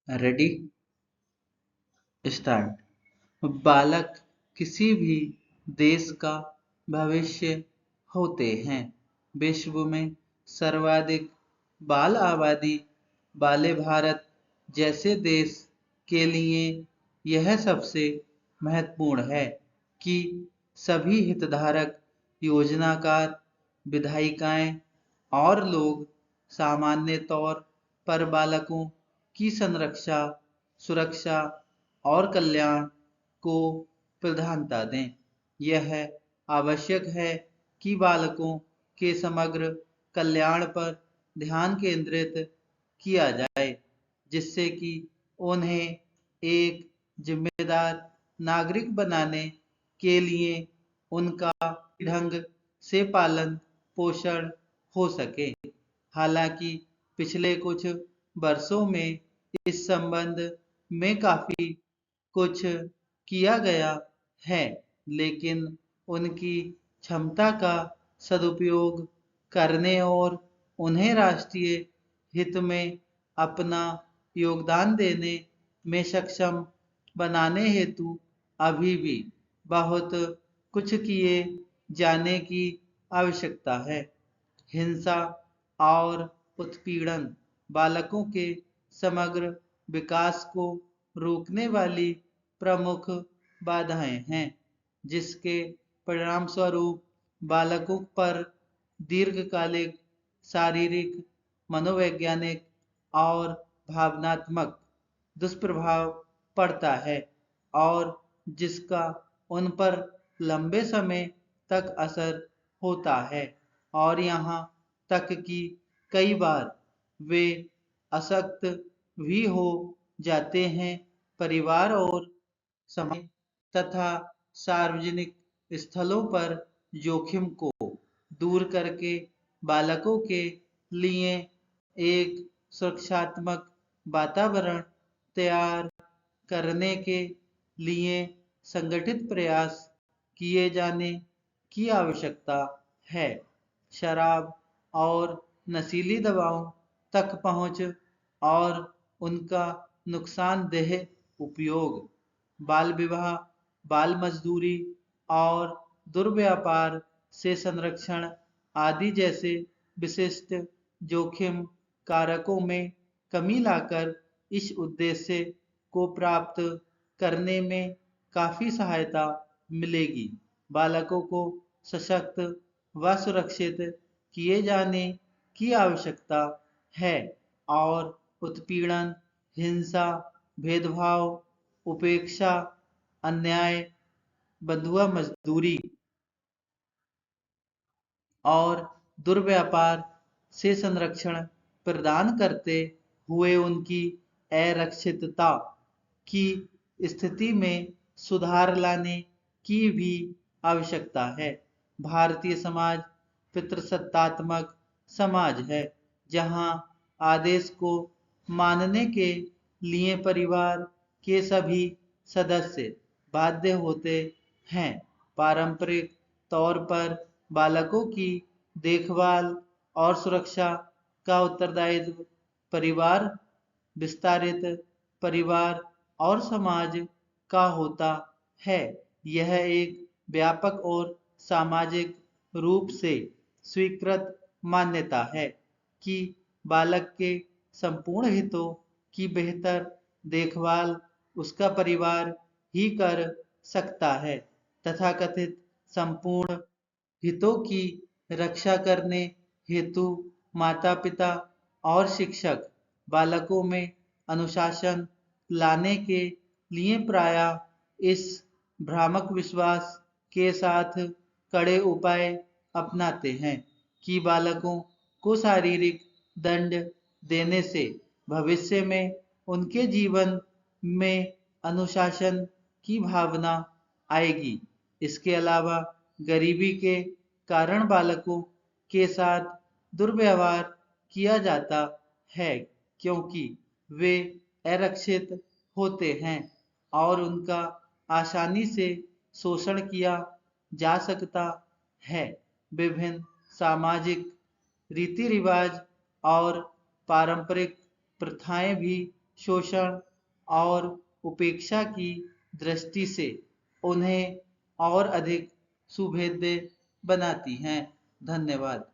Ready start. बालक किसी भी देश का भविष्य होते हैं। विश्व में सर्वाधिक बाल आबादी वाले भारत जैसे देश के लिए यह सबसे महत्वपूर्ण है कि सभी हितधारक, योजनाकार, विधायिकाएं और लोग सामान्य तौर पर बालकों की संरक्षा, सुरक्षा और कल्याण को प्रधानता दें। यह आवश्यक है कि बालकों के समग्र कल्याण पर ध्यान केंद्रित किया जाए, जिससे कि उन्हें एक जिम्मेदार नागरिक बनाने के लिए उनका ढंग से पालन पोषण हो सके। हालांकि पिछले कुछ वर्षों में इस संबंध में काफी कुछ किया गया है, लेकिन उनकी क्षमता का सदुपयोग करने और उन्हें राष्ट्रीय हित में अपना योगदान देने में सक्षम बनाने हेतु अभी भी बहुत कुछ किए जाने की आवश्यकता है। हिंसा और उत्पीड़न बालकों के समग्र विकास को रोकने वाली प्रमुख बाधाएं हैं, जिसके परिणामस्वरूप बालकों पर दीर्घकालिक शारीरिक, मनोवैज्ञानिक और भावनात्मक दुष्प्रभाव पड़ता है और जिसका उन पर लंबे समय तक असर होता है और यहाँ तक कि कई बार वे अशक्त भी हो जाते हैं। परिवार और समाज तथा सार्वजनिक स्थलों पर जोखिम को दूर करके बालकों के लिए एक सुरक्षात्मक वातावरण तैयार करने के लिए संगठित प्रयास किए जाने की आवश्यकता है। शराब और नशीली दवाओं तक पहुंच और उनका नुकसानदेह उपयोग, बाल विवाह, बाल मजदूरी और दुर्व्यापार से संरक्षण आदि जैसे विशिष्ट जोखिम कारकों में कमी लाकर इस उद्देश्य को प्राप्त करने में काफी सहायता मिलेगी। बालकों को सशक्त व सुरक्षित किए जाने की आवश्यकता है और उत्पीड़न, हिंसा, भेदभाव, उपेक्षा, अन्याय, बंधुआ मजदूरी और दुर्व्यापार से संरक्षण प्रदान करते हुए उनकी अरक्षितता की स्थिति में सुधार लाने की भी आवश्यकता है। भारतीय समाज पितृसत्तात्मक समाज है, जहाँ आदेश को मानने के लिए परिवार के सभी सदस्य बाध्य होते हैं। पारंपरिक तौर पर बालकों की देखभाल और सुरक्षा का उत्तरदायित्व परिवार, विस्तारित परिवार और समाज का होता है। यह एक व्यापक और सामाजिक रूप से स्वीकृत मान्यता है कि बालक के संपूर्ण हितों की बेहतर देखभाल उसका परिवार ही कर सकता है। तथाकथित संपूर्ण हितों की रक्षा करने हेतु माता-पिता और शिक्षक बालकों में अनुशासन लाने के लिए प्रायः इस भ्रामक विश्वास के साथ कड़े उपाय अपनाते हैं कि बालकों को शारीरिक दंड देने से भविष्य में उनके जीवन में अनुशासन की भावना आएगी। इसके अलावा गरीबी के कारण बालकों के साथ दुर्व्यवहार किया जाता है, क्योंकि वे अरक्षित होते हैं और उनका आसानी से शोषण किया जा सकता है। विभिन्न सामाजिक रीति रिवाज और पारंपरिक प्रथाएं भी शोषण और उपेक्षा की दृष्टि से उन्हें और अधिक सुभेद्य बनाती हैं। धन्यवाद।